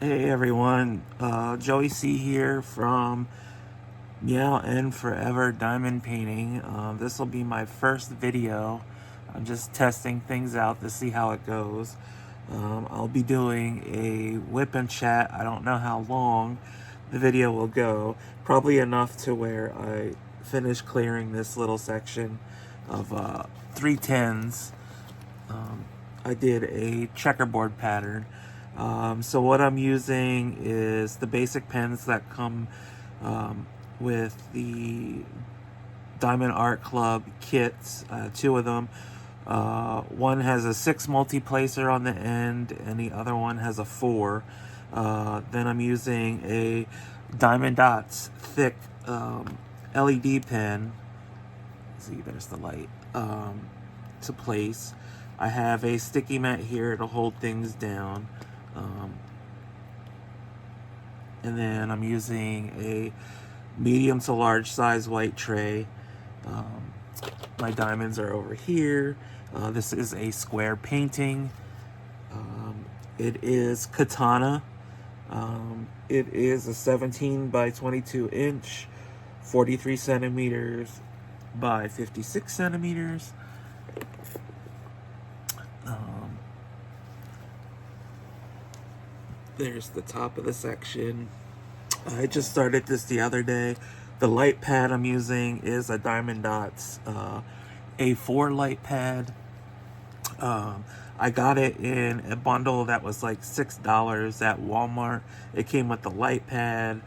Hey everyone, Joey C here from Meow FurEvah Diamond painting. This will be my first video. I'm just testing things out to see how it goes. I'll be doing a WIP Chat. I don't know how long the video will go. Probably enough to where I finish clearing this little section of 310s. I did a checkerboard pattern. So what I'm using is the basic pens that come with the Diamond Art Club kits, two of them. One has a 6 multi-placer on the end and the other one has a 4. Then I'm using a Diamond Dots thick LED pen. See, there's the light, to place. I have a sticky mat here to hold things down. And then I'm using a medium to large size white tray. My diamonds are over here. This is a square painting. It is Katana. It is a 17 by 22 inch, 43 centimeters by 56 centimeters. There's the top of the section. I just started this the other day. The light pad I'm using is a Diamond Dots A4 light pad. I got it in a bundle that was like $6 at Walmart. It came with the light pad,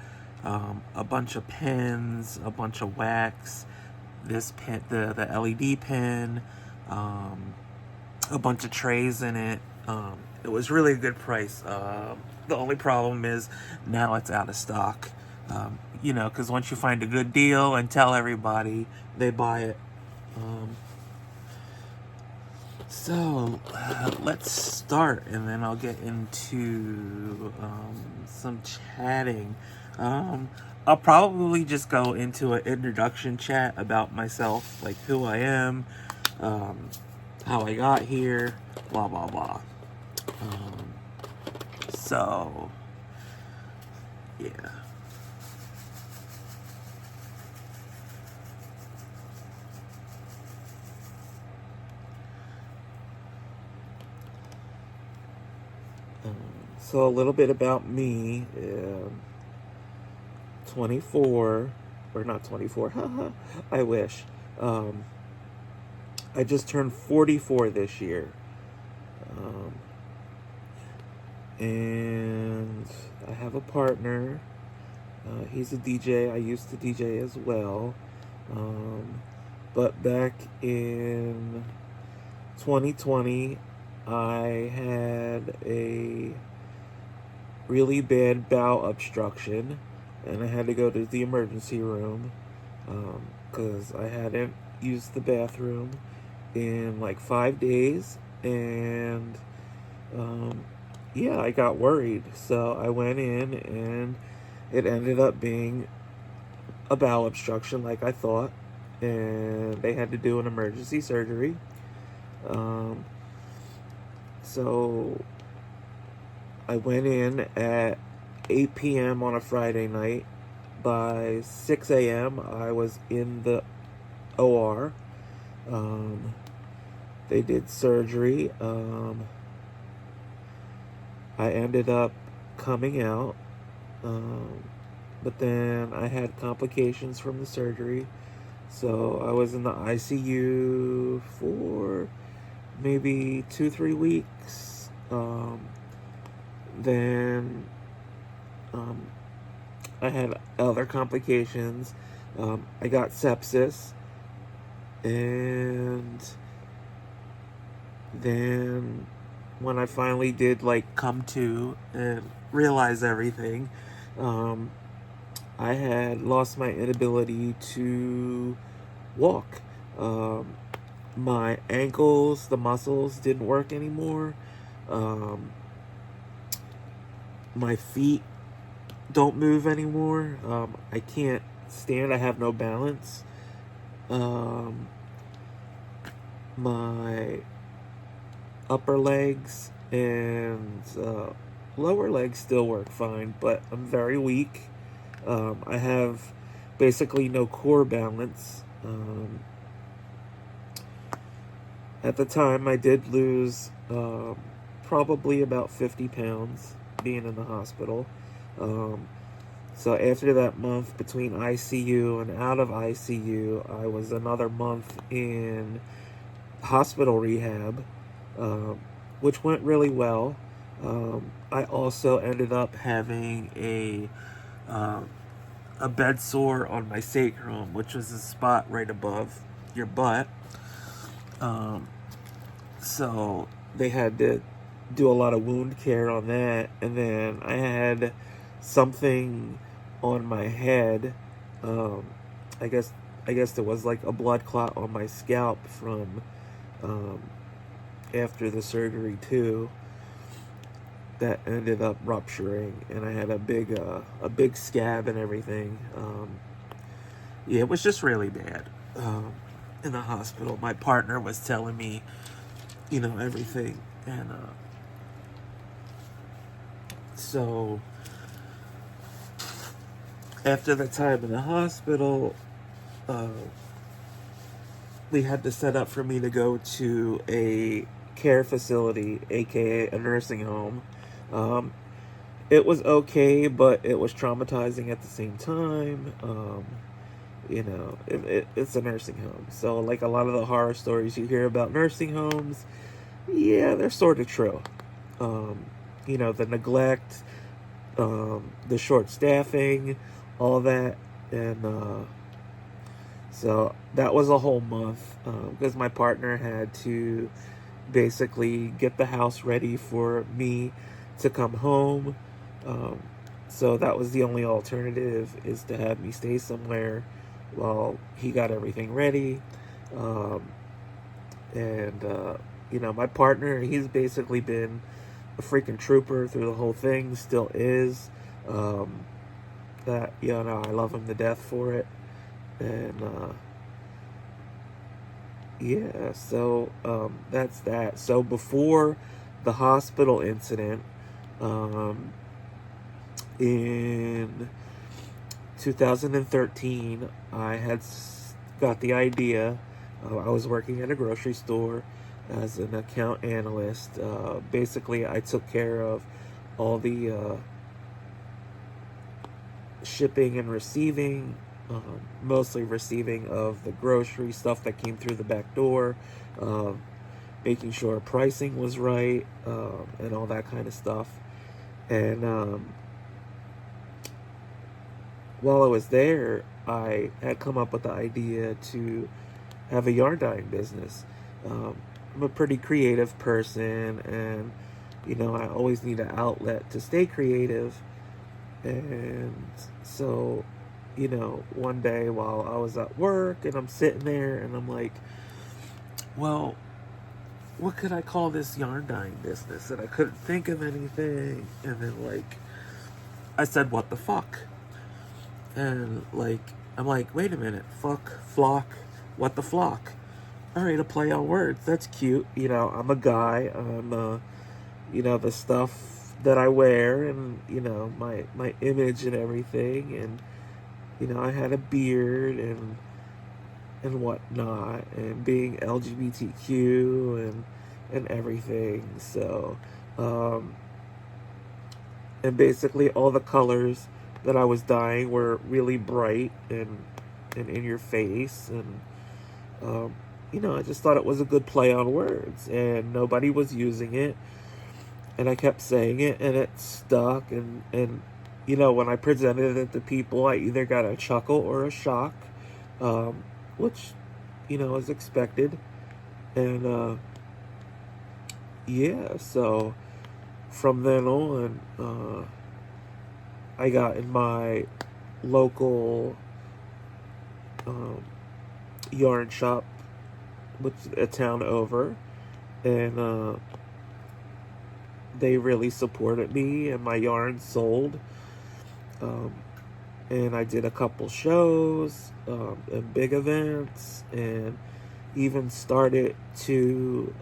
a bunch of pens, a bunch of wax, this pen, the LED pen, a bunch of trays in it. It was really a good price. The only problem is now it's out of stock. You know, because once you find a good deal and tell everybody, they buy it. So let's start, and then I'll get into some chatting. I'll probably just go into an introduction chat about myself, like who I am, how I got here, blah blah blah. So yeah. So a little bit about me. 24, or not 24, haha, I wish. I just turned 44 this year. And I have a partner. He's a DJ. I used to DJ as well. But back in 2020, I had a really bad bowel obstruction, and I had to go to the emergency room because I hadn't used the bathroom in like 5 days, and yeah, I got worried. So I went in, and it ended up being a bowel obstruction like I thought, and they had to do an emergency surgery. So I went in at 8 p.m. on a Friday night. By 6 a.m. I was in the OR. They did surgery. I ended up coming out, but then I had complications from the surgery. So I was in the ICU for maybe 2-3 weeks. Then I had other complications. I got sepsis, and then when I finally did like come to and realize everything, I had lost my inability to walk. My ankles, the muscles didn't work anymore. My feet don't move anymore. I can't stand. I have no balance. My upper legs and lower legs still work fine, but I'm very weak. I have basically no core balance. At the time, I did lose probably about 50 pounds being in the hospital. So after that month between ICU and out of ICU, I was another month in hospital rehab, which went really well. I also ended up having a bed sore on my sacrum, which was a spot right above your butt. So they had to do a lot of wound care on that, and then I had something on my head. I guess there was like a blood clot on my scalp from after the surgery too. That ended up rupturing, and I had a big scab and everything. Yeah, it was just really bad. In the hospital, my partner was telling me, everything, and so after the time in the hospital, we had to set up for me to go to a care facility, aka a nursing home. It was okay, but it was traumatizing at the same time. It's a nursing home. So, like a lot of the horror stories you hear about nursing homes, yeah, they're sort of true. The neglect, the short staffing, all that. And so that was a whole month because my partner had to basically get the house ready for me to come home. So that was the only alternative, is to have me stay somewhere while he got everything ready. My partner, he's basically been a freaking trooper through the whole thing, still is. I love him to death for it. And that's that. So before the hospital incident, in 2013, I had got the idea. I was working at a grocery store as an account analyst. Basically, I took care of all the shipping and receiving, mostly receiving of the grocery stuff that came through the back door, making sure pricing was right, and all that kind of stuff. And while I was there, I had come up with the idea to have a yarn dyeing business. I'm a pretty creative person, and I always need an outlet to stay creative. And so, one day while I was at work and I'm sitting there and I'm like, well, what could I call this yarn dyeing business? And I couldn't think of anything. And then I said, what the fuck? And I'm like, wait a minute, fuck, flock, what the flock? All right, a play on words. That's cute. I'm a guy. I'm, the stuff that I wear, and my image and everything, and I had a beard and whatnot, and being LGBTQ and everything. So, and basically all the colors that I was dyeing were really bright and in your face, and I just thought it was a good play on words, and nobody was using it, and I kept saying it, and it stuck, and when I presented it to people, I either got a chuckle or a shock, which is expected. And so from then on, I got in my local yarn shop, which is a town over, and they really supported me, and my yarn sold. And I did a couple shows and big events, and even started to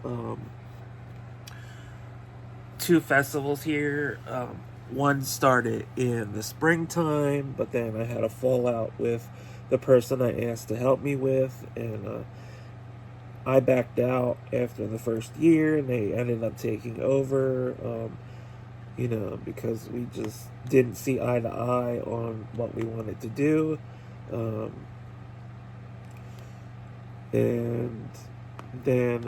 two festivals here. One started in the springtime, but then I had a fallout with the person I asked to help me with, and I backed out after the first year, and they ended up taking over, because we just didn't see eye to eye on what we wanted to do. And then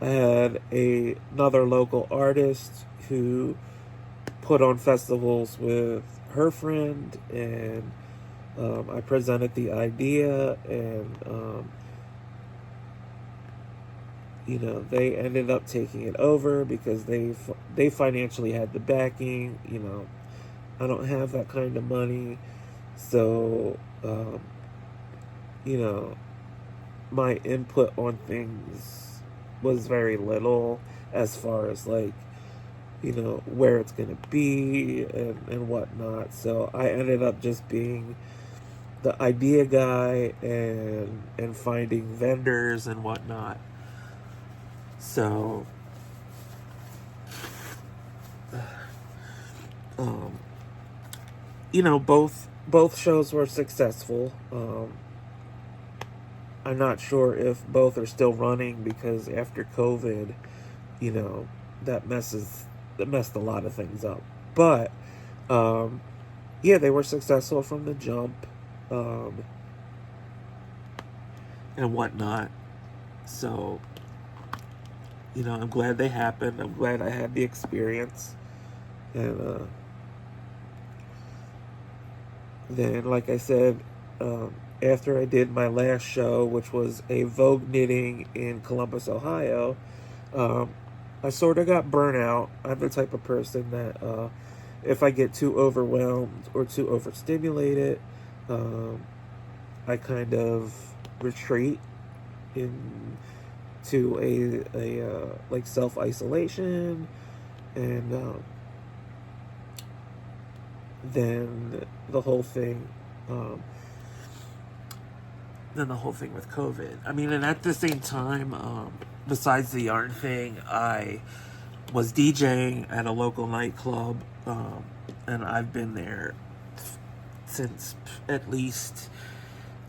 I had another local artist who put on festivals with her friend, and I presented the idea, and they ended up taking it over because they financially had the backing. I don't have that kind of money, so my input on things was very little as far as where it's gonna be and whatnot. So I ended up just being the idea guy and finding vendors and whatnot. So both shows were successful. I'm not sure if both are still running because after COVID, that messed a lot of things up. But yeah, they were successful from the jump, and whatnot. So I'm glad they happened. I'm glad I had the experience, and then, like I said, after I did my last show, which was a Vogue knitting in Columbus, Ohio, I sort of got burnt out. I'm the type of person that if I get too overwhelmed or too overstimulated, I kind of retreat into a self-isolation, and then the whole thing with COVID. I mean, and at the same time, besides the yarn thing, I was DJing at a local nightclub, and I've been there since at least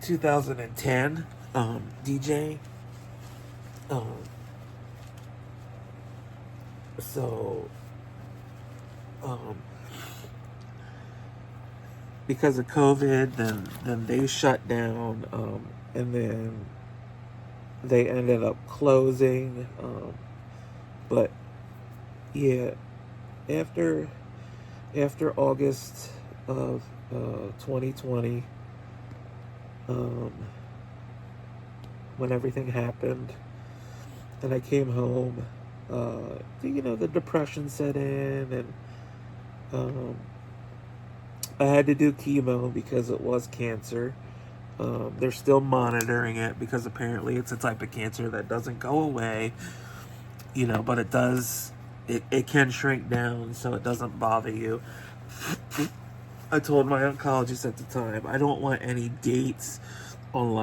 2010, DJing. So, because of COVID, then they shut down, and then they ended up closing. But yeah, after August of 2020, when everything happened, and I came home, the depression set in, and I had to do chemo because it was cancer. They're still monitoring it because apparently it's a type of cancer that doesn't go away, but it does, it can shrink down so it doesn't bother you. I told my oncologist at the time, I don't want any dates on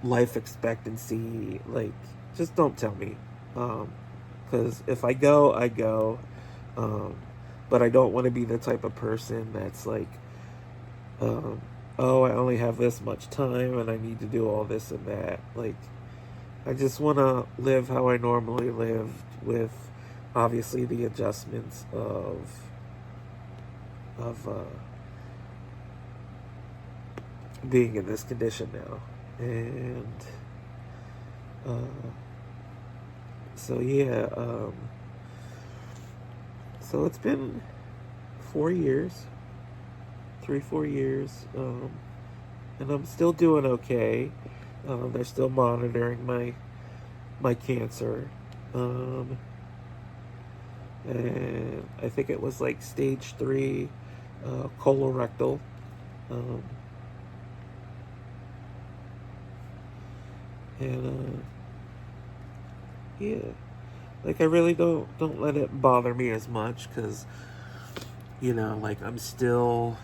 life expectancy. Just don't tell me. Because if I go, I go. But I don't want to be the type of person that's oh, I only have this much time and I need to do all this and that. I just want to live how I normally lived, with obviously the adjustments of being in this condition now. And so yeah, so it's been 4 years, 3-4 years, and I'm still doing okay. They're still monitoring my cancer, and I think it was stage 3 colorectal. And yeah, I really don't let it bother me as much, because I'm still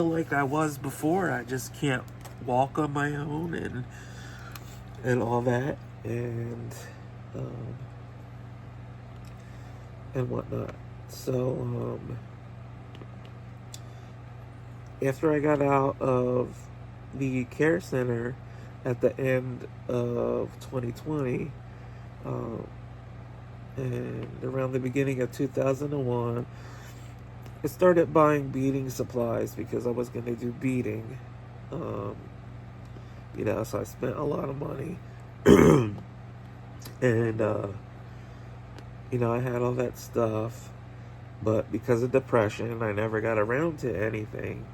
like I was before. I just can't walk on my own and all that. And um, and whatnot. So after I got out of the care center at the end of 2020, and around the beginning of 2001, I started buying beading supplies because I was going to do beading. So I spent a lot of money. And, I had all that stuff. But because of depression, I never got around to anything.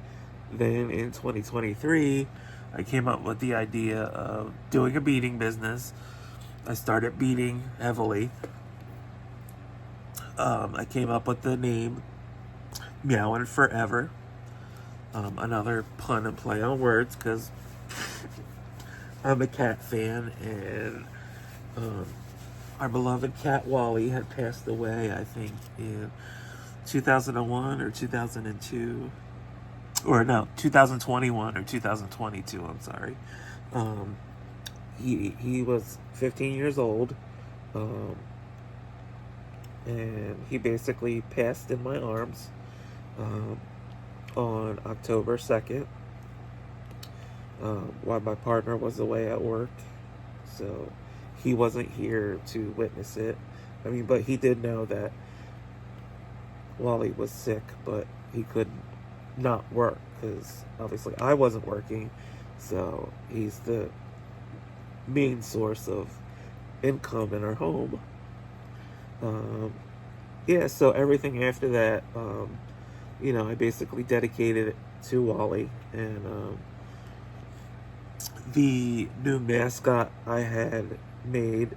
Then in 2023, I came up with the idea of doing a beading business. I started beading heavily. I came up with the name Meow FurEvah. Another pun and play on words because I'm a cat fan, and our beloved cat Wally had passed away, I think, in 2001 or 2002. Or no, 2021 or 2022, I'm sorry. He was 15 years old, and he basically passed in my arms on October 2nd, while my partner was away at work. So he wasn't here to witness it. But he did know that Wally was sick, but he couldn't not work because obviously I wasn't working. So he's the main source of income in our home. So everything after that, I basically dedicated it to Wally. And the new mascot I had made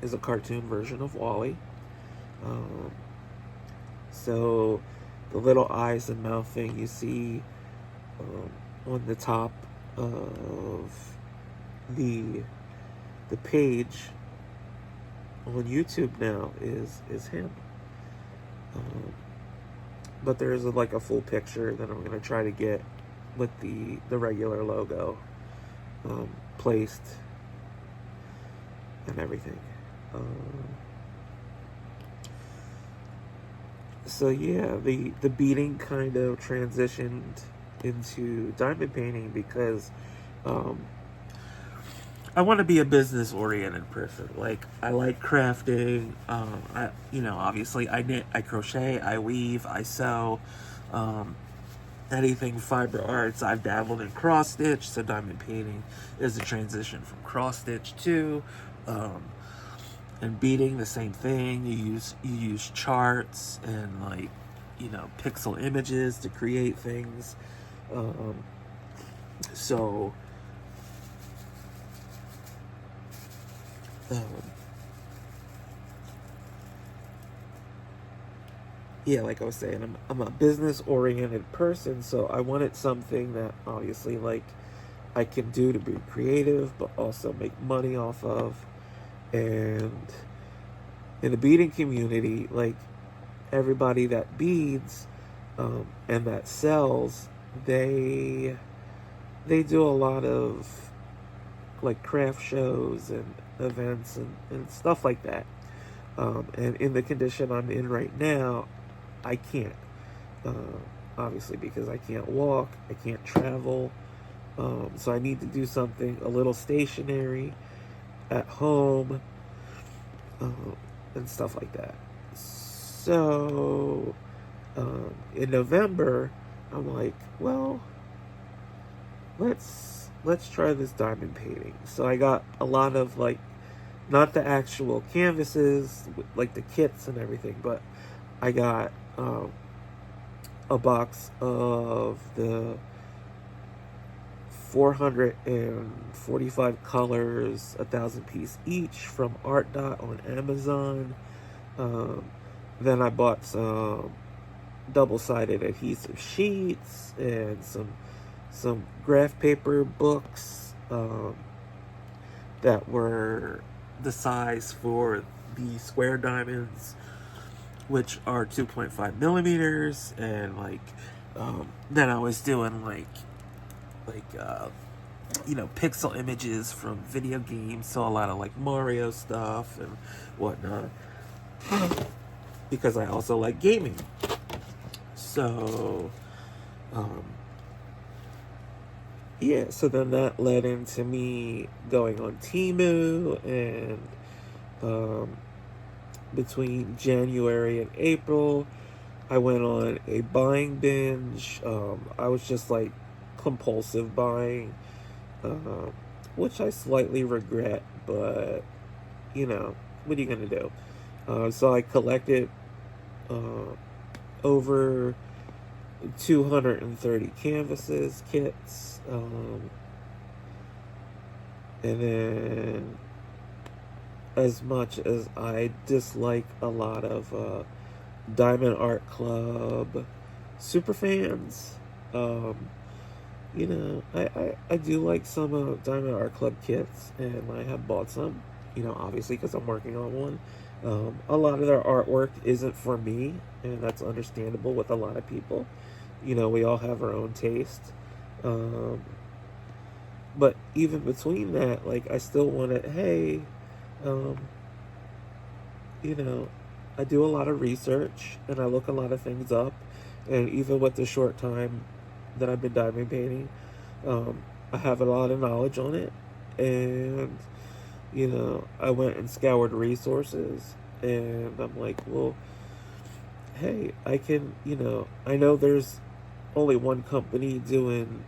is a cartoon version of Wally. So the little eyes and mouth thing you see on the top of the page on YouTube now is him. But there's a full picture that I'm going to try to get with the regular logo placed and everything. The beading kind of transitioned into diamond painting because I want to be a business-oriented person. I like crafting. Obviously I knit, I crochet, I weave, I sew, anything fiber arts. I've dabbled in cross stitch, so diamond painting is a transition from cross stitch to, and beading, the same thing. You use charts and pixel images to create things. Like I was saying, I'm a business-oriented person, so I wanted something that obviously I can do to be creative, but also make money off of. And in the beading community, everybody that beads and that sells, they do a lot of craft shows and events and stuff like that. And in the condition I'm in right now, I can't, obviously, because I can't walk, I can't travel, so I need to do something a little stationary at home, and stuff like that. So in November, I'm like, well, let's try this diamond painting. So I got a lot of not the actual canvases, the kits and everything, but I got a box of the 445 colors, 1,000 piece each, from Art Dot on Amazon. Then I bought some double-sided adhesive sheets and some graph paper books that were the size for the square diamonds, which are 2.5 millimeters, and then I was doing pixel images from video games, so a lot of like Mario stuff and whatnot, because I also like gaming. So, yeah, so then that led into me going on Temu, and between January and April, I went on a buying binge. I was just like compulsive buying, which I slightly regret, but what are you gonna do? So I collected over 230 canvases, kits, and then, as much as I dislike a lot of Diamond Art Club super fans, I do like some Diamond Art Club kits, and I have bought some, obviously because I'm working on one. A lot of their artwork isn't for me, and that's understandable with a lot of people. We all have our own taste. But even between that, like, I still want to, hey, I do a lot of research, and I look a lot of things up, and even with the short time that I've been diamond painting, I have a lot of knowledge on it, and I went and scoured resources, and I'm like, well, hey, I can, I know there's only one company doing,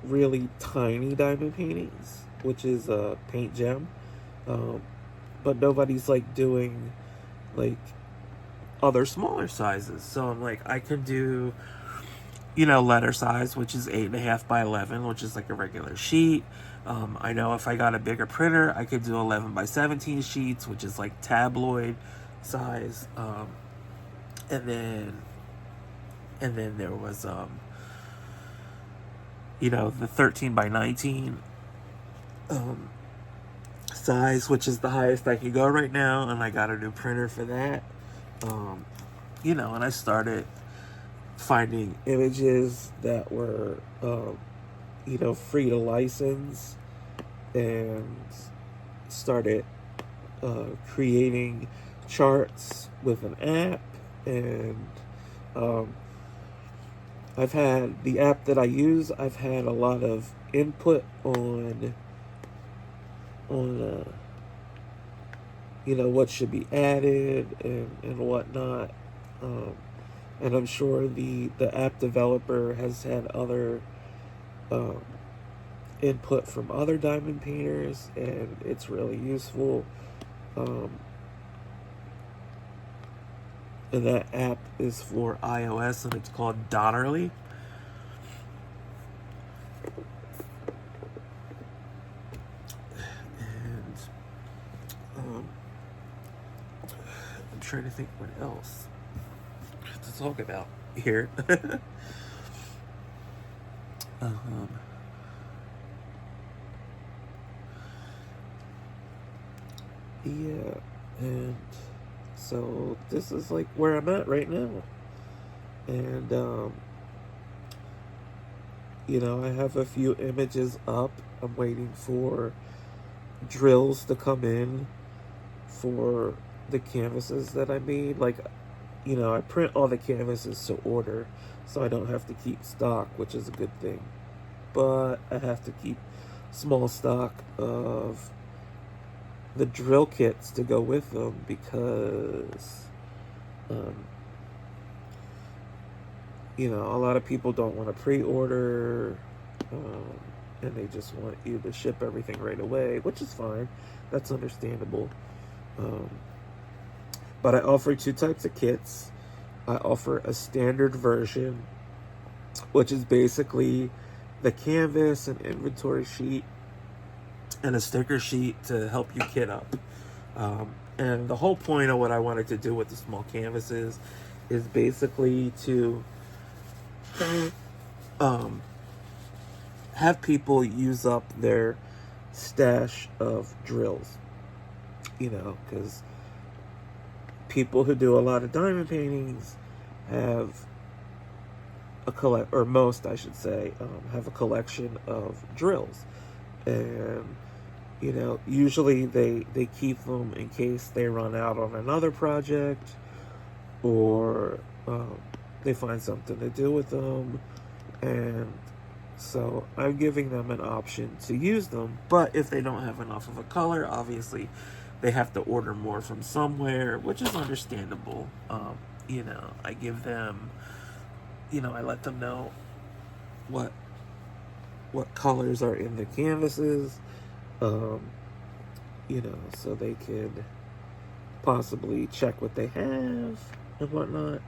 really tiny diamond paintings, which is Paint Gem, but nobody's like doing like other smaller sizes. So I'm like, I can do, letter size, which is 8.5 by 11, which is like a regular sheet. I know if I got a bigger printer, I could do 11 by 17 sheets, which is like tabloid size. And then there was, the 13 by 19 size, which is the highest I can go right now, and I got a new printer for that. And I started finding images that were, free to license, and started creating charts with an app, and I've had the app that I use, I've had a lot of input on what should be added and whatnot, and I'm sure the app developer has had other input from other diamond painters, and it's really useful. And that app is for iOS, and it's called Dotterly. And I'm trying to think what else to talk about here. Yeah, and so this is like where I'm at right now, and I have a few images up. I'm waiting for drills to come in for the canvases that I made. Like, I print all the canvases to order, so I don't have to keep stock, which is a good thing. But I have to keep small stock of the drill kits to go with them, because a lot of people don't want to pre-order, and they just want you to ship everything right away, which is fine. That's understandable. But I offer two types of kits. I offer a standard version, which is basically the canvas and inventory sheet and a sticker sheet to help you kit up. And the whole point of what I wanted to do with the small canvases is basically to have people use up their stash of drills, because people who do a lot of diamond paintings have or most I should say, have a collection of drills. And you know, usually they keep them in case they run out on another project, or they find something to do with them. And so I'm giving them an option to use them. But if they don't have enough of a color, obviously they have to order more from somewhere, which is understandable. You know, I give them, you know, I let them know what colors are in the canvases, you know, so they could possibly check what they have and whatnot.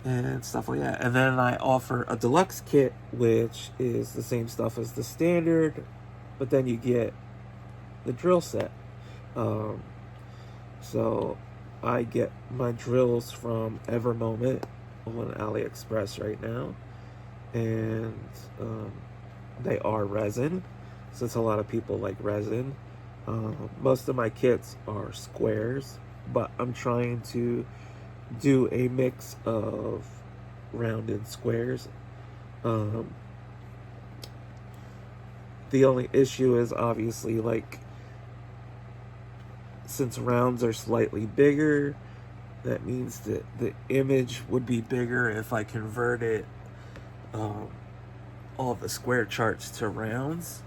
And stuff like that. And then I offer a deluxe kit, which is the same stuff as the standard, but then you get the drill set. So I get my drills from Evermoment on AliExpress right now, and they are resin, since a lot of people like resin. Most of my kits are squares, but I'm trying to do a mix of rounded squares. The only issue is obviously, like, since rounds are slightly bigger, that means that the image would be bigger if I converted all the square charts to rounds.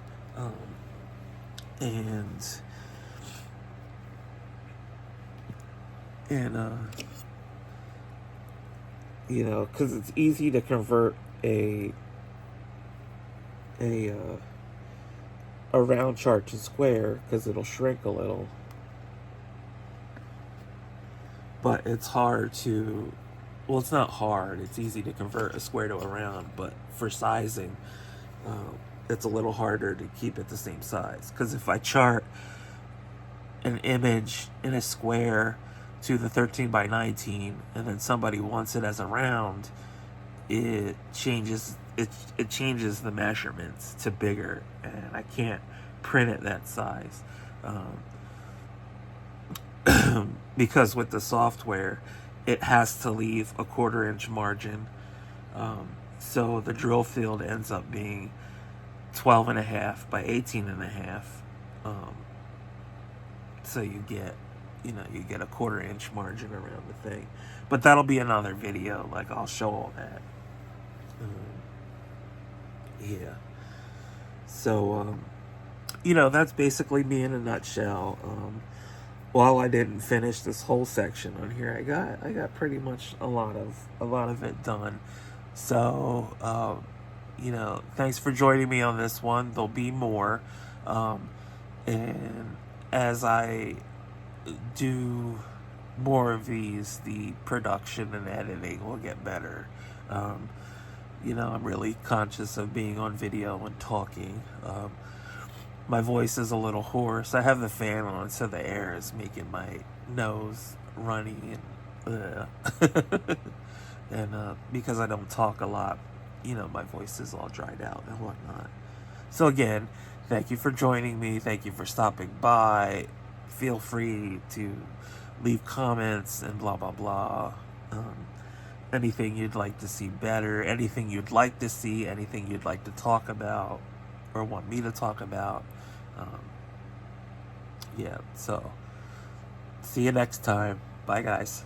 And you know, because it's easy to convert a round chart to square because it'll shrink a little, but it's hard to, well, it's not hard, it's easy to convert a square to a round, but for sizing, it's a little harder to keep it the same size. Because if I chart an image in a square to the 13x19 and then somebody wants it as a round, it changes the measurements to bigger, and I can't print it that size. Because with the software, it has to leave a 1/4 inch margin. So the drill field ends up being 12.5 by 18.5. So you get a 1/4 inch margin around the thing. But that'll be another video. Like, I'll show all that. Yeah. So, you know, that's basically me in a nutshell. While I didn't finish this whole section on here, I got pretty much a lot of it done. So, you know, thanks for joining me on this one. There'll be more. And as I do more of these, the production and editing will get better. You know, I'm really conscious of being on video and talking. My voice is a little hoarse. I have the fan on, so the air is making my nose runny, and and because I don't talk a lot, you know, my voice is all dried out and whatnot. So again, thank you for joining me. Thank you for stopping by. Feel free to leave comments and blah blah blah. Anything you'd like to see better, anything you'd like to see, anything you'd like to talk about or want me to talk about. Yeah, so see you next time. Bye, guys.